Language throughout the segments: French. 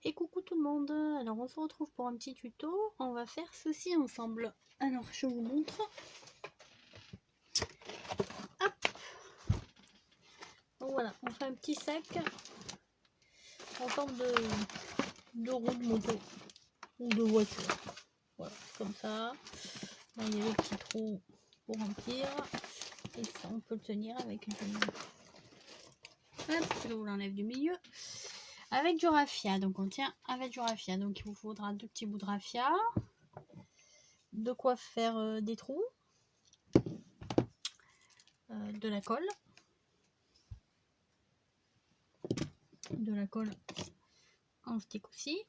Et coucou tout le monde, alors on se retrouve pour un petit tuto, on va faire ceci ensemble. Alors je vous montre. Hop. Donc voilà, on fait un petit sac en forme de roue de moto ou de voiture. Voilà, comme ça. Là il y a le petit trou pour remplir et ça on peut le tenir avec une... Hop, je vous l'enlève du milieu. Avec du raffia, donc on tient avec du raffia, donc il vous faudra 2 petits bouts de raffia, de quoi faire des trous, de la colle en stick aussi.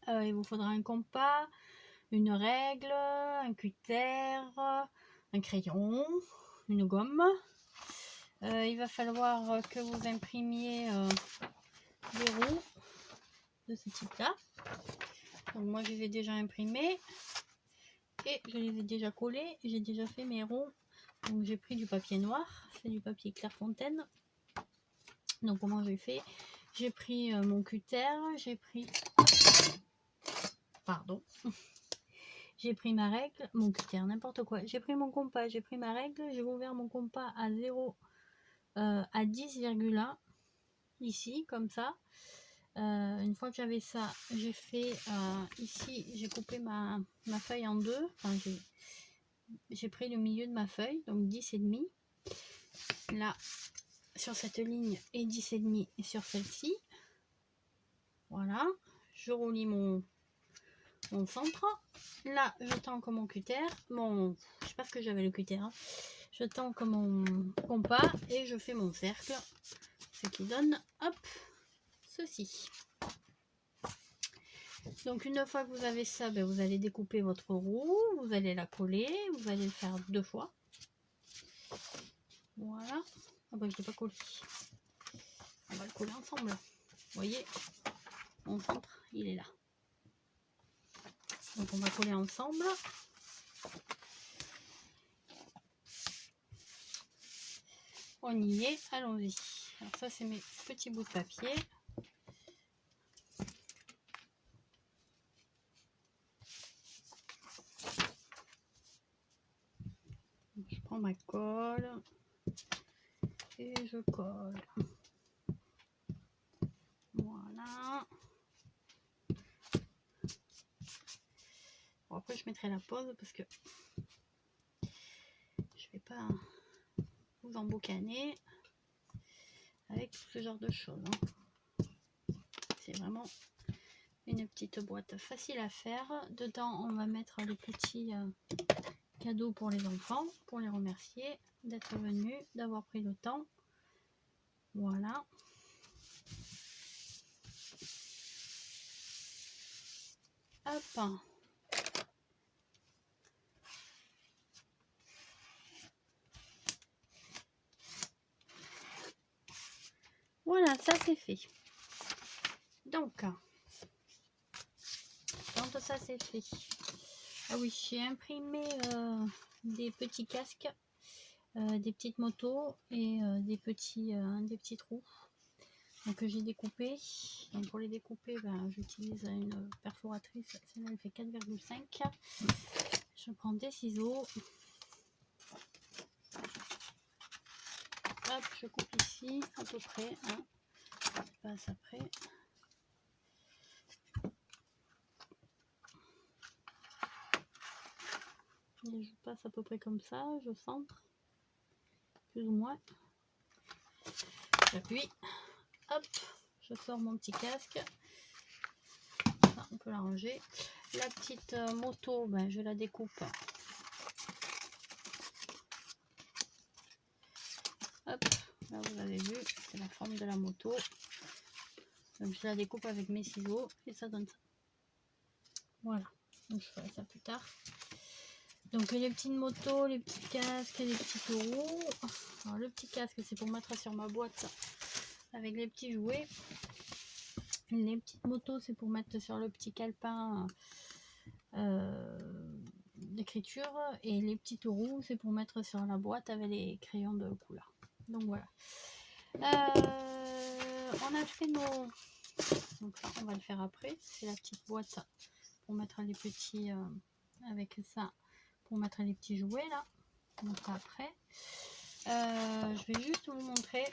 Il vous faudra un compas, une règle, un cutter, un crayon, une gomme. Il va falloir que vous imprimiez des roues de ce type là. Donc moi je les ai déjà imprimés et je les ai déjà collés, j'ai déjà fait mes ronds. Donc j'ai pris du papier noir, c'est du papier Clairefontaine. Donc comment j'ai fait? J'ai pris mon cutter, j'ai pris j'ai pris ma règle, mon cutter, n'importe quoi. J'ai pris mon compas, j'ai pris ma règle, j'ai ouvert mon compas à 0 à 10,1 ici, comme ça. Une fois que j'avais ça, j'ai fait ici, j'ai coupé ma feuille en deux. Enfin, j'ai pris le milieu de ma feuille, donc 10,5. Là, sur cette ligne, et 10,5 sur celle-ci. Voilà, je relie mon centre. Là, je tanque mon cutter, je sais pas ce que j'avais le cutter, hein. Je tanque mon compas et je fais mon cercle, ce qui donne, hop, ceci. Donc une fois que vous avez ça, ben, vous allez découper votre roue, vous allez la coller, vous allez le faire 2 fois. Voilà. Ah ben, je l'ai pas collé. On va le coller ensemble. Vous voyez, mon centre, il est là. Donc on va coller ensemble. On y est, allons-y. Alors ça c'est mes petits bouts de papier. Je prends ma colle et je colle. Voilà. Bon, après je mettrai la pause parce que je vais pas vous emboucaner avec tout ce genre de choses, hein. C'est vraiment une petite boîte facile à faire. Dedans on va mettre les petits cadeaux pour les enfants, pour les remercier d'être venus, d'avoir pris le temps. Voilà. Hop. Voilà, ça c'est fait. Donc, quand ça c'est fait, ah oui, j'ai imprimé des petits casques, des petites motos et des petits trous. Donc j'ai découpé. Donc pour les découper, ben, j'utilise une perforatrice. Celle-là elle fait 4,5. Je prends des ciseaux. Hop, je coupe ici à peu près. Hein. Je passe après. Et je passe à peu près comme ça. Je centre plus ou moins. J'appuie. Hop, je sors mon petit casque. Ça, on peut la ranger. La petite moto, ben, je la découpe. Hop, là vous avez vu, c'est la forme de la moto. Donc je la découpe avec mes ciseaux et ça donne ça. Voilà, donc je ferai ça plus tard. Donc les petites motos, les petits casques, les petites roues. Alors le petit casque c'est pour mettre sur ma boîte avec les petits jouets. Les petites motos c'est pour mettre sur le petit calepin d'écriture. Et les petites roues c'est pour mettre sur la boîte avec les crayons de couleur. Donc voilà. On a fait nos Donc ça, on va le faire après. C'est la petite boîte pour mettre les petits... avec ça, pour mettre les petits jouets là. Donc après, je vais juste vous montrer.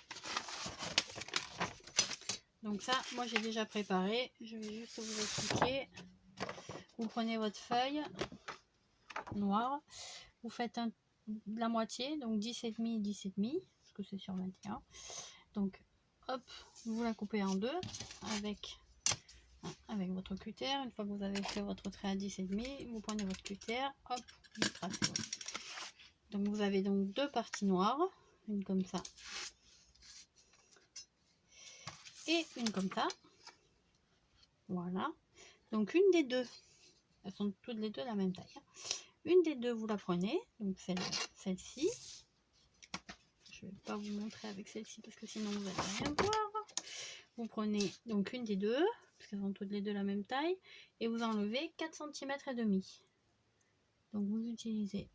Donc ça, moi j'ai déjà préparé. Je vais juste vous expliquer. Vous prenez votre feuille noire, vous faites la moitié, donc 10,5, 10,5, parce que c'est sur 21. Donc hop, vous la coupez en deux avec votre cutter. Une fois que vous avez fait votre trait à 10,5, vous prenez votre cutter, hop, vous tracez. Donc vous avez donc deux parties noires, une comme ça et une comme ça. Voilà. Donc une des deux, elles sont toutes les deux la même taille. Une des deux, vous la prenez, donc celle-ci. Je ne vais pas vous montrer avec celle-ci parce que sinon vous n'allez rien voir. Vous prenez donc une des deux, parce qu'elles sont toutes les deux la même taille, et vous enlevez 4 cm et demi. Donc vous utilisez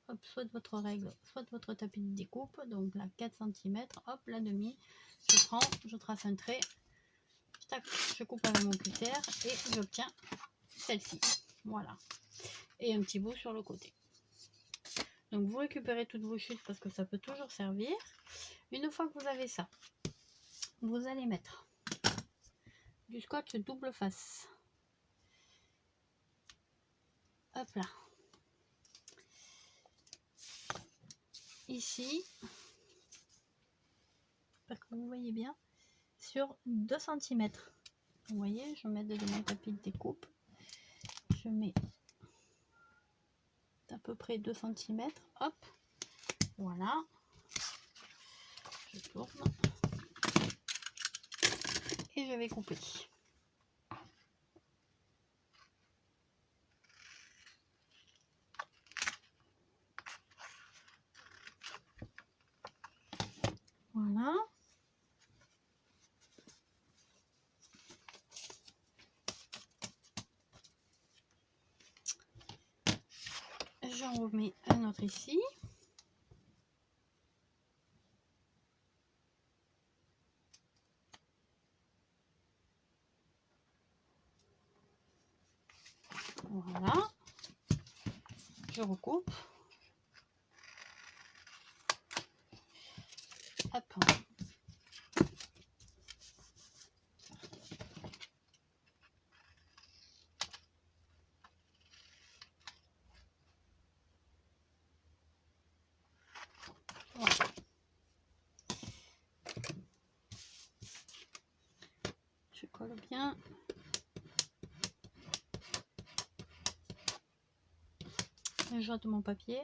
hop, soit votre règle, soit votre tapis de découpe. Donc là 4 cm, hop, la demi. Je prends, je trace un trait, tac, je coupe avec mon cutter et j'obtiens celle-ci. Voilà. Et un petit bout sur le côté. Donc vous récupérez toutes vos chutes parce que ça peut toujours servir. Une fois que vous avez ça, vous allez mettre du scotch double face. Hop là. Ici, j'espère que vous voyez bien, sur 2 cm. Vous voyez, je mets de mon tapis de découpe. Je mets à peu près 2 cm. Hop, voilà. Je tourne. Et je vais couper. Voilà. J'en remets un autre ici. Voilà. Je recoupe. Hop. Voilà. Je colle bien. Je jette mon papier.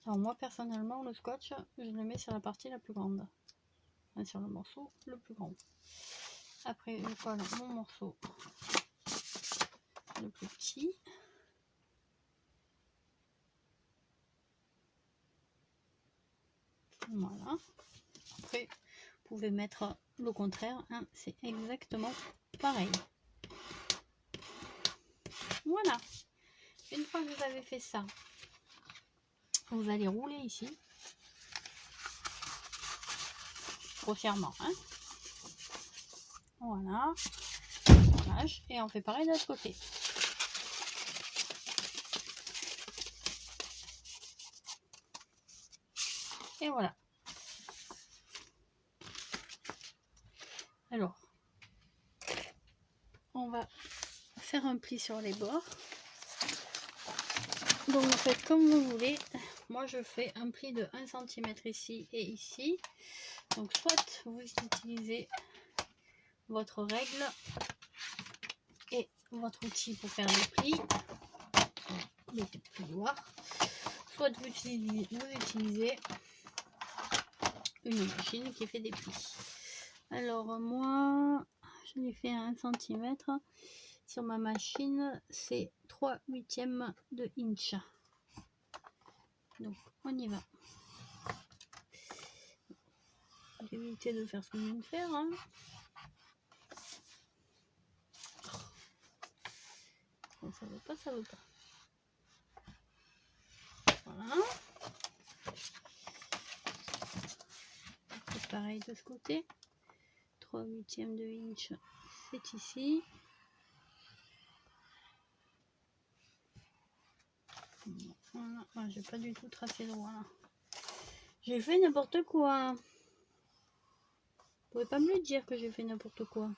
Alors moi personnellement le scotch je le mets sur la partie la plus grande, enfin, sur le morceau le plus grand. Après je colle mon morceau le plus petit. Voilà. Après vous pouvez mettre le contraire, hein, c'est exactement pareil. Voilà. Une fois que vous avez fait ça, vous allez rouler ici grossièrement, hein. Voilà. On lâche et on fait pareil de l'autre côté. Et voilà. Alors, on va faire un pli sur les bords. Donc vous faites comme vous voulez. Moi je fais un pli de 1 cm ici et ici. Donc soit vous utilisez votre règle et votre outil pour faire les plis, le plioir, soit vous utilisez une machine qui fait des plis. Alors moi je l'ai fait à 1 cm. Sur ma machine c'est 3/8 de inch. Donc on y va. Éviter de faire ce qu'on vient de faire, hein. Bon, ça veut pas, ça veut pas. Voilà. pareil de ce côté. 3/8 de inch, c'est ici. Voilà, ah, j'ai pas du tout tracé droit là. J'ai fait n'importe quoi. Vous pouvez pas me le dire que j'ai fait n'importe quoi.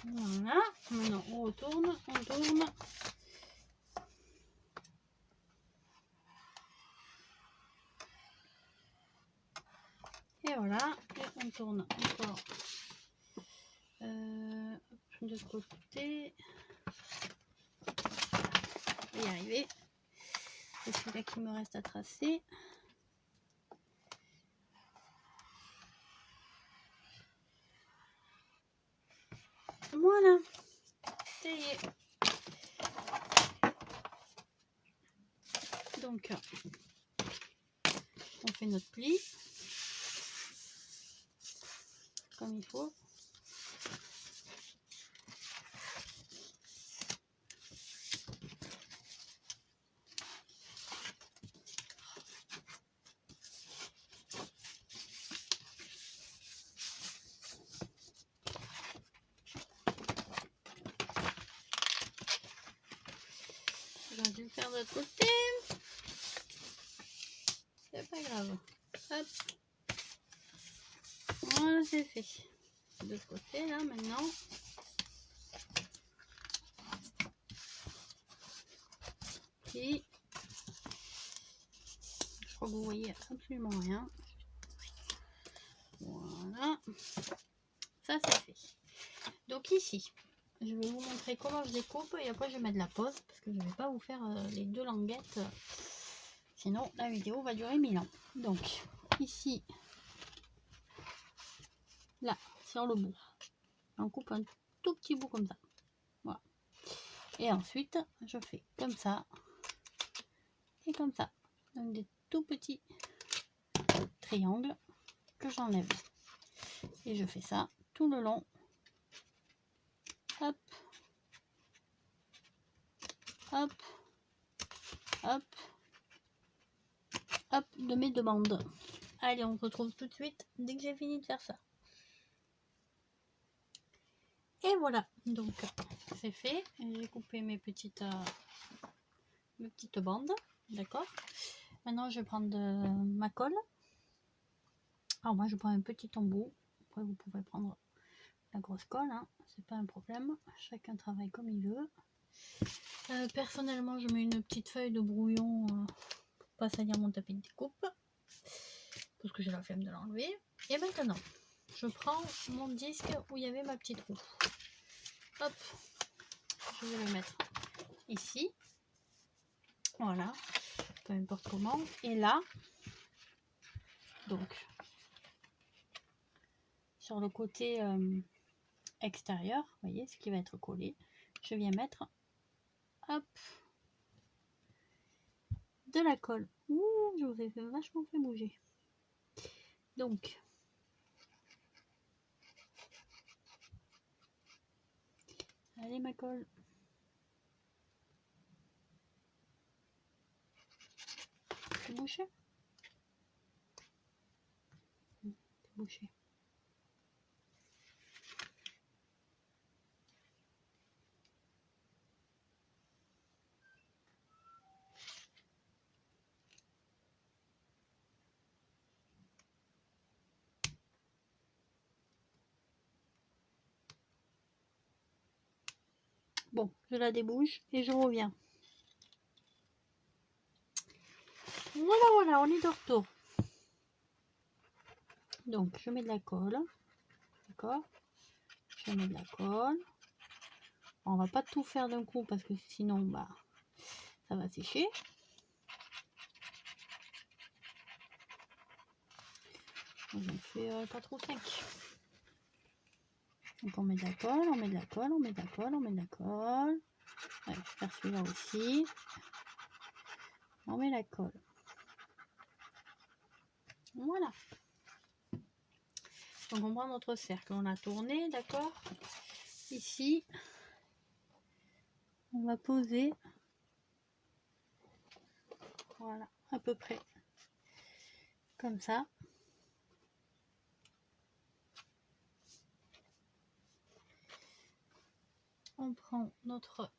Voilà, maintenant on retourne, on tourne. Et voilà, et on tourne encore de ce côté. On va y arriver. C'est celui-là qui me reste à tracer. Voilà, ça y est. Donc, on fait notre pli comme il faut. J'aurais dû le faire de l'autre côté. C'est pas grave. Hop. Voilà, c'est fait. De ce côté là maintenant. Et je crois que vous voyez absolument rien. Voilà. Ça c'est fait. Donc ici, je vais vous montrer comment je découpe et après je vais mettre la pause parce que je ne vais pas vous faire les deux languettes. Sinon la vidéo va durer 1000 ans. Donc ici, là, sur le bout, on coupe un tout petit bout comme ça. Voilà. Et ensuite, je fais comme ça et comme ça. Donc des tout petits triangles que j'enlève. Et je fais ça tout le long. Hop. Hop. Hop. Hop, de mes deux bandes. Allez, on se retrouve tout de suite dès que j'ai fini de faire ça. Et voilà, donc c'est fait. J'ai coupé mes petites bandes, d'accord. Maintenant, je vais prendre ma colle. Alors moi, je prends un petit embout. Après, vous pouvez prendre la grosse colle, hein. C'est pas un problème. Chacun travaille comme il veut. Personnellement, je mets une petite feuille de brouillon pour pas salir mon tapis de découpe, parce que j'ai la flemme de l'enlever. Et maintenant, je prends mon disque où il y avait ma petite roue. Hop, je vais le mettre ici. Voilà, peu importe comment. Et là, donc, sur le côté extérieur, vous voyez ce qui va être collé, je viens mettre, hop, de la colle. Ouh, je vous ai vachement fait bouger. Donc, allez ma colle. C'est bouché? C'est bouché. Bon, je la débouche et je reviens. Voilà, voilà, on est de retour. Donc, je mets de la colle. D'accord? Je mets de la colle. On va pas tout faire d'un coup parce que sinon, bah, ça va sécher. J'en fais 4 ou 5. Donc on met de la colle, on met de la colle, on met de la colle, on met de la colle. Ouais, je vais faire celui-là aussi. On met la colle. Voilà. Donc on prend notre cercle, on a tourné, d'accord. Ici, on va poser. Voilà, à peu près. Comme ça. On prend notre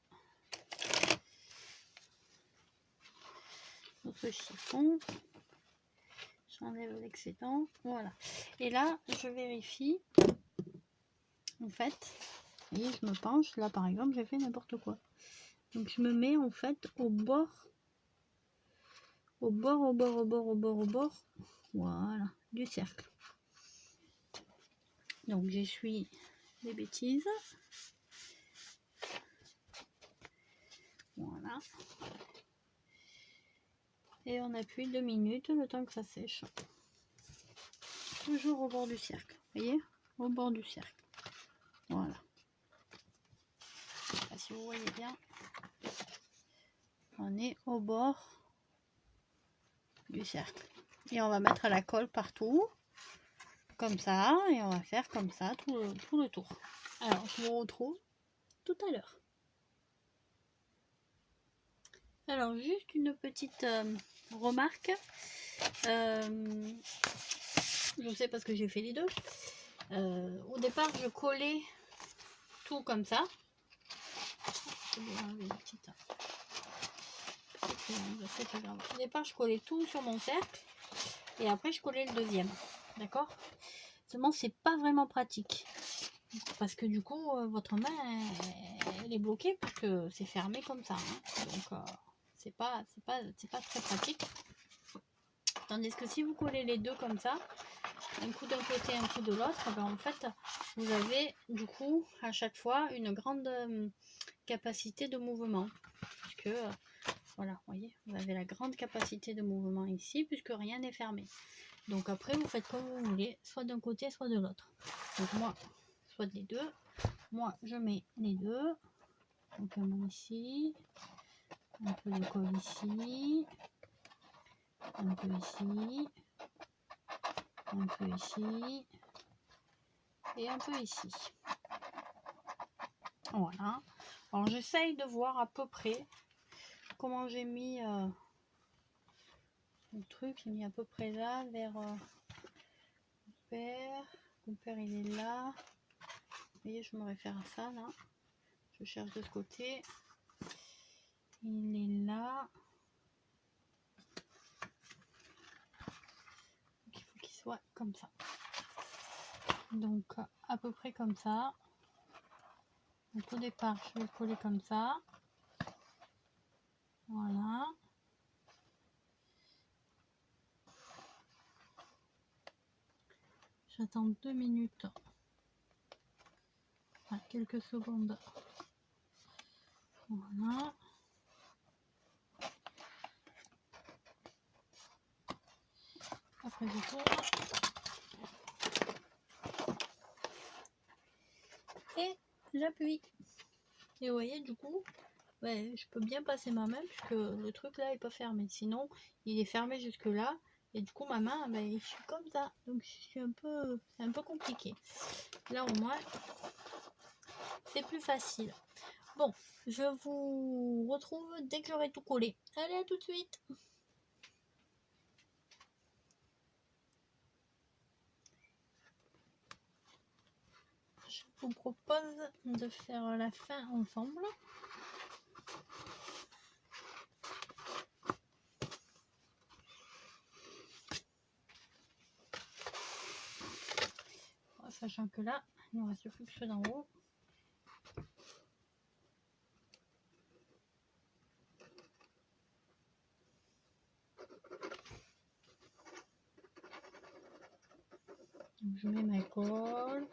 chiffon. J'enlève l'excédent. Voilà. Et là, je vérifie. En fait, et je me penche. Là, par exemple, j'ai fait n'importe quoi. Donc, je me mets en fait au bord. Au bord. Voilà. Du cercle. Donc, j'essuie les bêtises. Voilà. Et on appuie 2 minutes, le temps que ça sèche. Toujours au bord du cercle. Vous voyez? Au bord du cercle. Voilà. Là, si vous voyez bien, on est au bord du cercle. Et on va mettre la colle partout. Comme ça. Et on va faire comme ça tout le tour. Alors, je vous retrouve tout à l'heure. Alors, juste une petite remarque. Je sais parce que j'ai fait les deux. Au départ, je collais tout comme ça. C'est pas grave. Au départ, je collais tout sur mon cercle. Et après, je collais le deuxième. D'accord? Seulement, c'est pas vraiment pratique. Parce que du coup, votre main, elle est bloquée parce que c'est fermé comme ça. Hein. Donc, c'est pas très pratique. Tandis que si vous collez les deux comme ça, un coup d'un côté, un coup de l'autre, ben en fait, vous avez du coup à chaque fois une grande capacité de mouvement. Puisque, voilà, vous voyez, vous avez la grande capacité de mouvement ici, puisque rien n'est fermé. Donc après, vous faites comme vous voulez, soit d'un côté, soit de l'autre. Donc moi, soit les deux. Moi, je mets les deux. Donc un peu ici, un peu de colle ici, un peu ici, un peu ici et un peu ici. Voilà. Alors j'essaye de voir à peu près comment j'ai mis le truc. J'ai mis à peu près là vers mon père. Mon père il est là. Vous voyez, je me réfère à ça là. Je cherche de ce côté. Il est là. Donc, il faut qu'il soit comme ça. Donc à peu près comme ça. Donc au départ, je vais coller comme ça. Voilà. J'attends 2 minutes. Enfin, quelques secondes. Voilà. Après je tourne. Et j'appuie. Et vous voyez, du coup, ouais, je peux bien passer ma main puisque le truc là est pas fermé. Sinon, il est fermé jusque là. Et du coup, ma main, ben, je suis comme ça. Donc, c'est un peu compliqué. Là, au moins, c'est plus facile. Bon, je vous retrouve dès que j'aurai tout collé. Allez, à tout de suite. Je vous propose de faire la fin ensemble. Sachant que là, il ne reste plus que ceux d'en haut. Donc, je mets ma colle.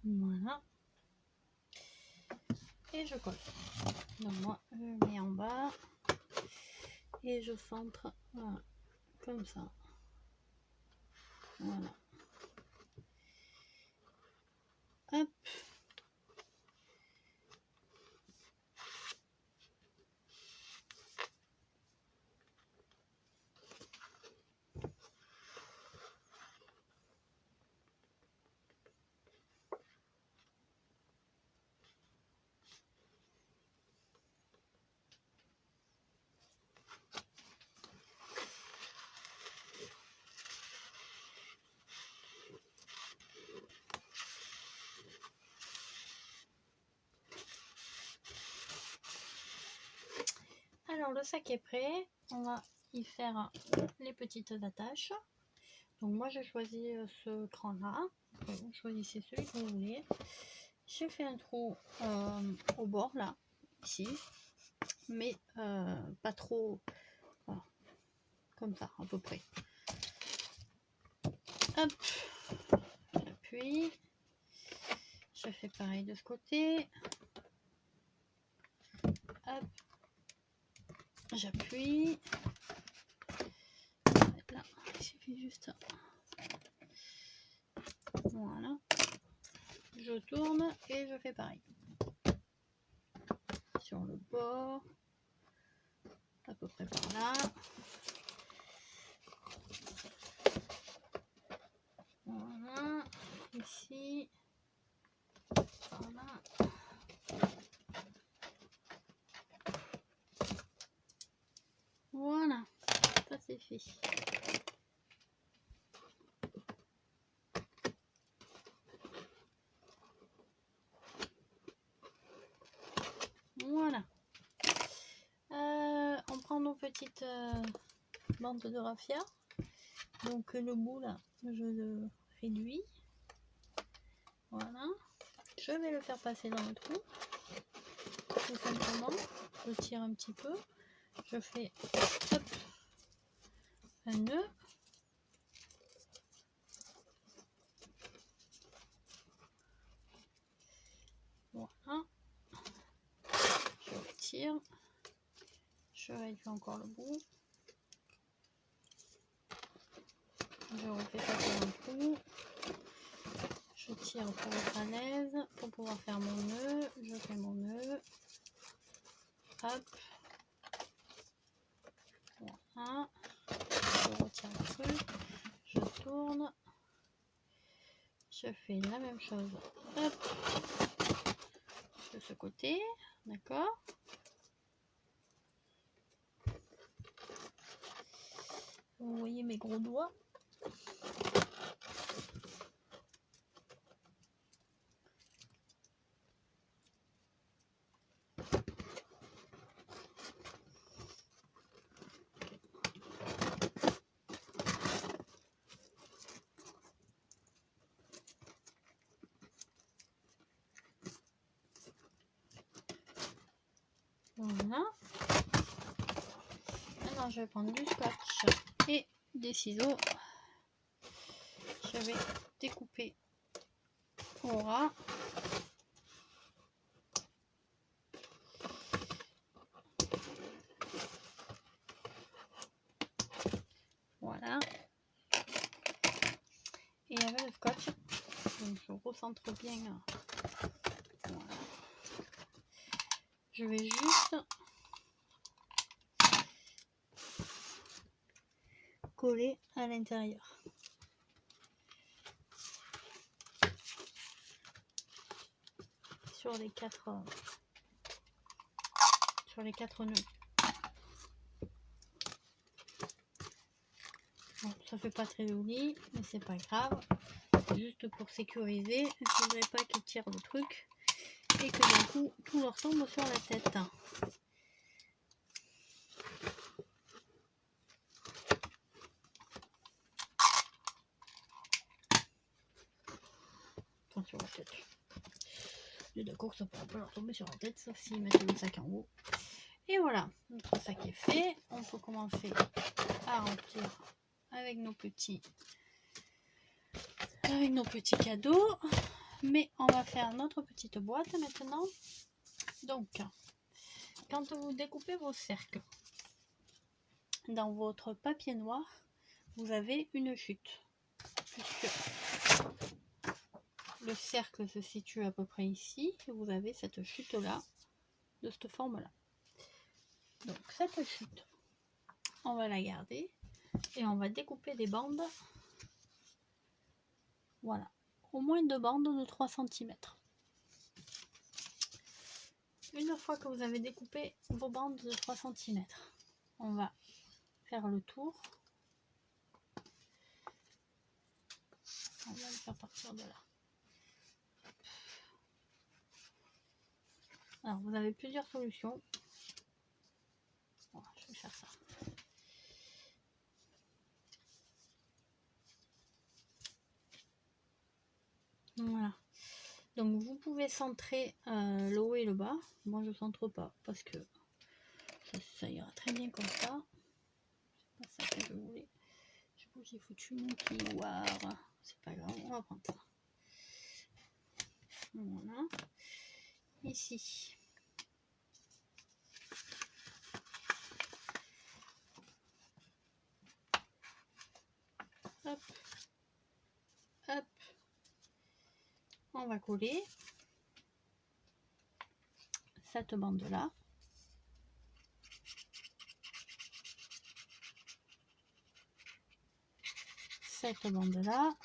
Voilà. Et je colle. Donc moi, je mets en bas. Et je centre. Voilà. Comme ça. Voilà. Hop. Alors le sac est prêt, on va y faire les petites attaches. Donc moi j'ai choisi ce cran là, vous choisissez celui que vous voulez. J'ai fait un trou au bord là, ici, mais pas trop, voilà, comme ça à peu près. Hop, j'appuie, je fais pareil de ce côté. Hop, j'appuie. Là, il suffit juste. Voilà. Je tourne et je fais pareil. Sur le bord. À peu près par là. Voilà. Ici. Voilà. Voilà. Ça c'est fait. Voilà. On prend nos petites bandes de raffia. Donc le bout là, je le réduis. Voilà. Je vais le faire passer dans le trou. Tout simplement. Je tire un petit peu. Je fais hop, un nœud. Voilà. Je retire. Je réduis encore le bout. Je refais passer dans le trou. Je tire pour être à l'aise, pour pouvoir faire mon nœud. Je fais mon nœud. Hop. Voilà. Je retire le truc. Je tourne. Je fais la même chose. Hop. De ce côté. D'accord. Vous voyez mes gros doigts. Voilà. Maintenant, je vais prendre du scotch et des ciseaux. Je vais découper au ras. Voilà. Et avec le scotch, donc je recentre bien. Voilà. Je vais juste coller à l'intérieur. Sur les quatre nœuds. Bon, ça fait pas très joli, mais c'est pas grave. Juste pour sécuriser, il ne faudrait pas qu'ils tirent le truc et que d'un coup tout leur tombe sur la tête. Sur la tête. Et d'accord, ça ne pourra pas leur tomber sur la tête, sauf s'ils mettent le sac en haut. Et voilà, notre sac est fait. On peut commencer à remplir avec nos petits cadeaux. Mais on va faire notre petite boîte maintenant. Donc, quand vous découpez vos cercles, dans votre papier noir, vous avez une chute. Puisque le cercle se situe à peu près ici, et vous avez cette chute-là, de cette forme-là. Donc cette chute, on va la garder et on va découper des bandes. Voilà, au moins 2 bandes de 3 cm. Une fois que vous avez découpé vos bandes de 3 cm, on va faire le tour. On va le faire partir de là. Alors vous avez plusieurs solutions. Voilà. faire ça. Voilà. Donc vous pouvez centrer le haut et le bas. Moi je centre pas parce que ça ira très bien comme ça. C'est pas ça que je voulais. Je crois que j'ai foutu mon plioir. C'est pas grave, on va prendre ça. Voilà. Ici. Hop. Hop. On va coller cette bande là. Cette bande là.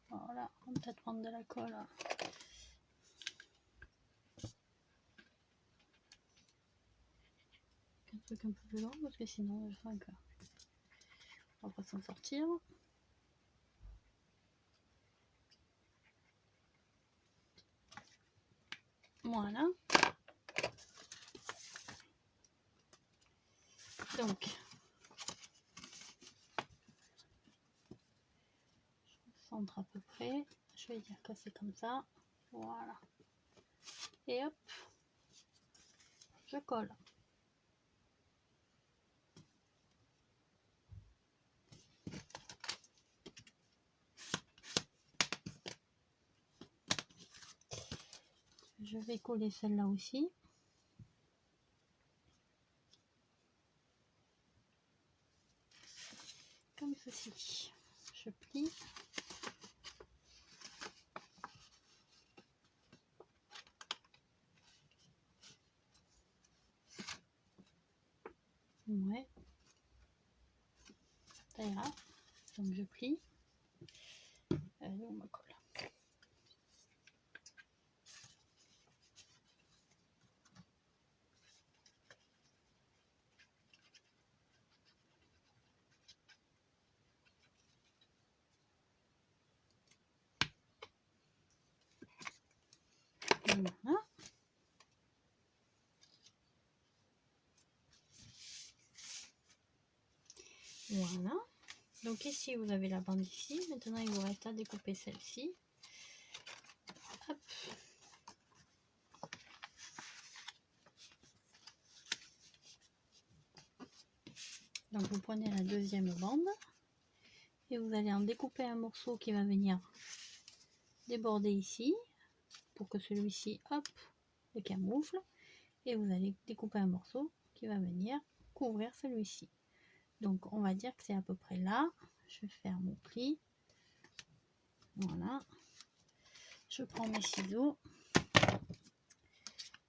Voilà, on peut peut-être prendre de la colle. Un truc un peu plus long parce que sinon je sens que on va pas s'en sortir. Voilà. Donc, je centre à peu près. Je vais dire que c'est comme ça. Voilà. Et hop, je colle. Je vais coller celle-là aussi. Comme ceci. Je plie. Ouais. Ça ira. Donc je plie. Allez, on me colle. Voilà. Voilà. Donc ici vous avez la bande ici. Maintenant il vous reste à découper celle-ci. Hop. Donc vous prenez la deuxième bande et vous allez en découper un morceau qui va venir déborder ici pour que celui-ci, hop, le camoufle. Et vous allez découper un morceau qui va venir couvrir celui-ci. Donc on va dire que c'est à peu près là. Je vais faire mon pli. Voilà. Je prends mes ciseaux.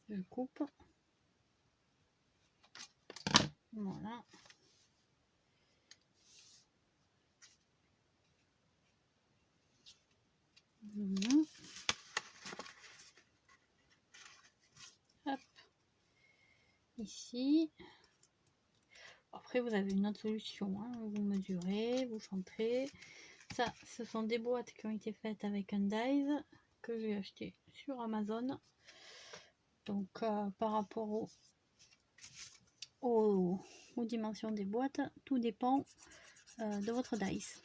Je coupe. Voilà. Hop. Ici. Après vous avez une autre solution. Hein. Vous mesurez, vous centrez. Ça, ce sont des boîtes qui ont été faites avec un dies que j'ai acheté sur Amazon. Donc par rapport aux dimensions des boîtes, tout dépend de votre dice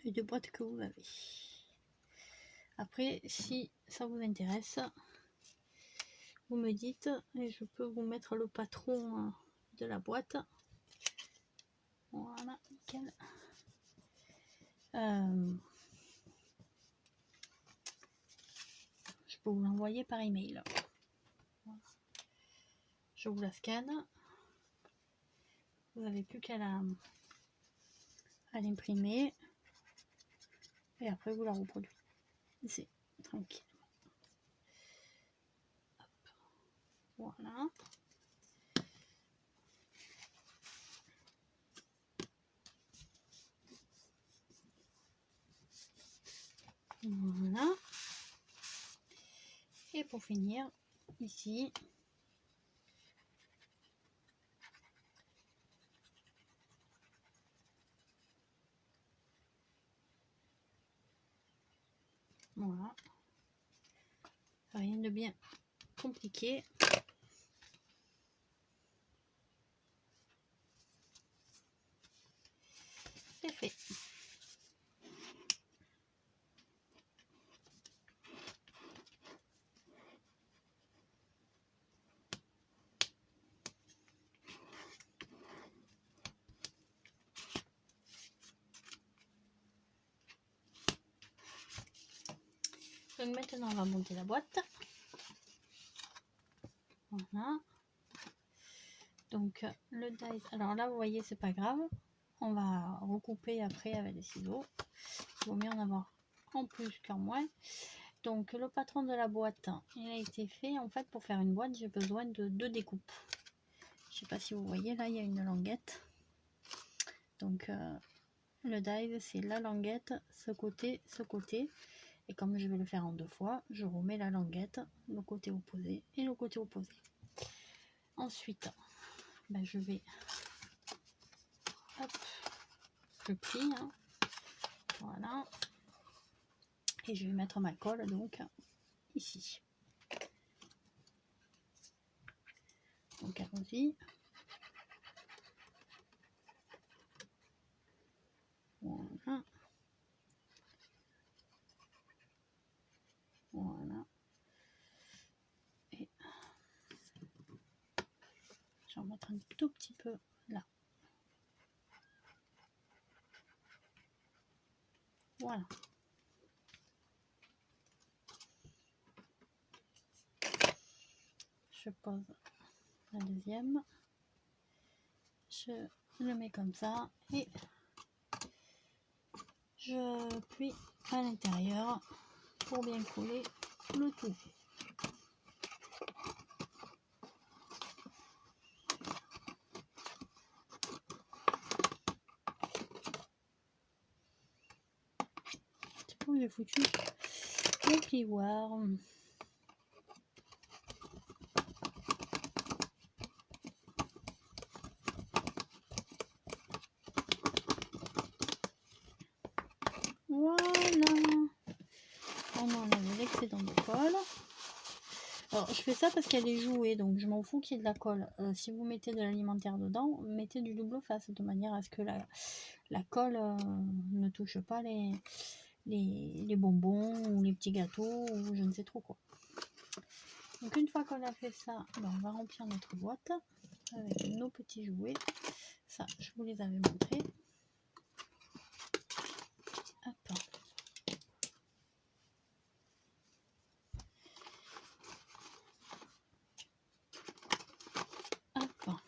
et de boîte que vous avez. Après, si ça vous intéresse, vous me dites et je peux vous mettre le patron de la boîte. Voilà, nickel. Je peux vous l'envoyer par email. Voilà. Je vous la scanne. Vous n'avez plus qu'à l'imprimer et après vous la reproduisez. C'est tranquille. Voilà. Voilà. Et pour finir, ici, voilà. Rien de bien compliqué. Donc maintenant on va monter la boîte. Voilà. Donc le dies, alors là vous voyez c'est pas grave, on va recouper après avec les ciseaux, il vaut mieux en avoir en plus qu'en moins. Donc le patron de la boîte il a été fait, en fait pour faire une boîte j'ai besoin de 2 découpes. Je sais pas si vous voyez, là il y a une languette, donc le dies c'est la languette, ce côté, et comme je vais le faire en 2 fois, je remets la languette, le côté opposé et le côté opposé. Ensuite ben, je vais, hop, je plie, hein. Voilà, et je vais mettre ma colle donc ici. Donc allons-y. Voilà. Voilà. Et je vais en mettre un tout petit peu là. Voilà. Je pose la deuxième. Je le mets comme ça et je plie à l'intérieur pour bien coller le tout. C'est bon, j'ai foutu le plioir. Voilà. On enlève l'excédent de colle. Alors je fais ça parce qu'elle est jouée, donc je m'en fous qu'il y ait de la colle. Si vous mettez de l'alimentaire dedans, mettez du double face de manière à ce que la colle ne touche pas les bonbons ou les petits gâteaux ou je ne sais trop quoi. Donc une fois qu'on a fait ça, ben, on va remplir notre boîte avec nos petits jouets. Ça, je vous les avais montrés. Hop. Hop.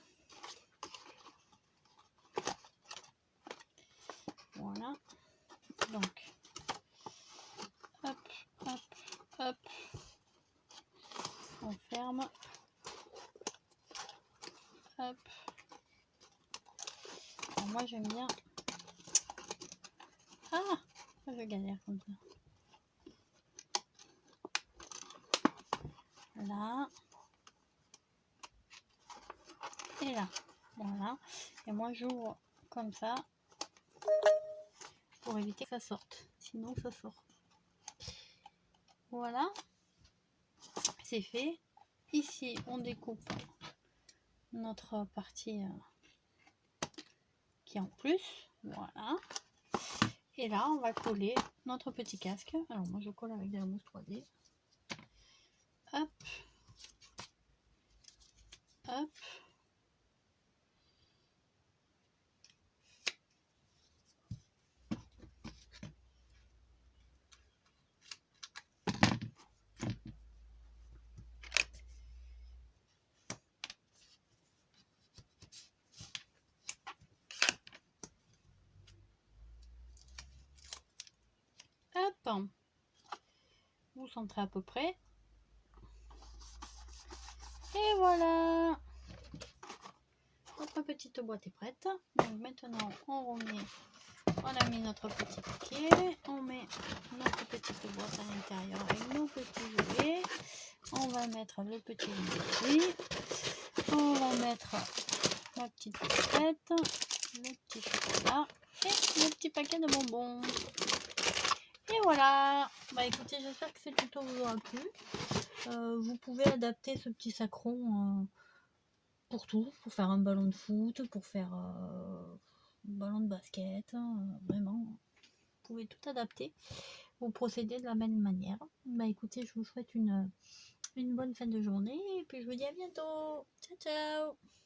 Voilà. Donc, hop, hop, hop. On ferme. Hop. Alors moi j'aime bien. Ah, je galère comme ça. Là. Et là. Voilà. Et moi j'ouvre comme ça pour éviter que ça sorte. Sinon ça sort. Voilà. C'est fait. Ici on découpe notre partie qui est en plus. Voilà. Et là on va coller notre petit casque. Alors moi je colle avec de la mousse 3D. Hop. Hop. Hop. Vous centrez à peu près. Et voilà. Notre petite boîte est prête. Donc maintenant on remet. On a mis notre petit paquet. On met notre petite boîte à l'intérieur avec nos petits jouets. On va mettre le petit jouet. On va mettre la petite fourchette, le petit chocolat et le petit paquet de bonbons. Et voilà. Bah écoutez, j'espère que ce tuto vous aura plu. Vous pouvez adapter ce petit sacron pour tout, pour faire un ballon de foot, pour faire un ballon de basket, vraiment, vous pouvez tout adapter. Vous procédez de la même manière. Bah écoutez, je vous souhaite une bonne fin de journée et puis je vous dis à bientôt. Ciao ciao.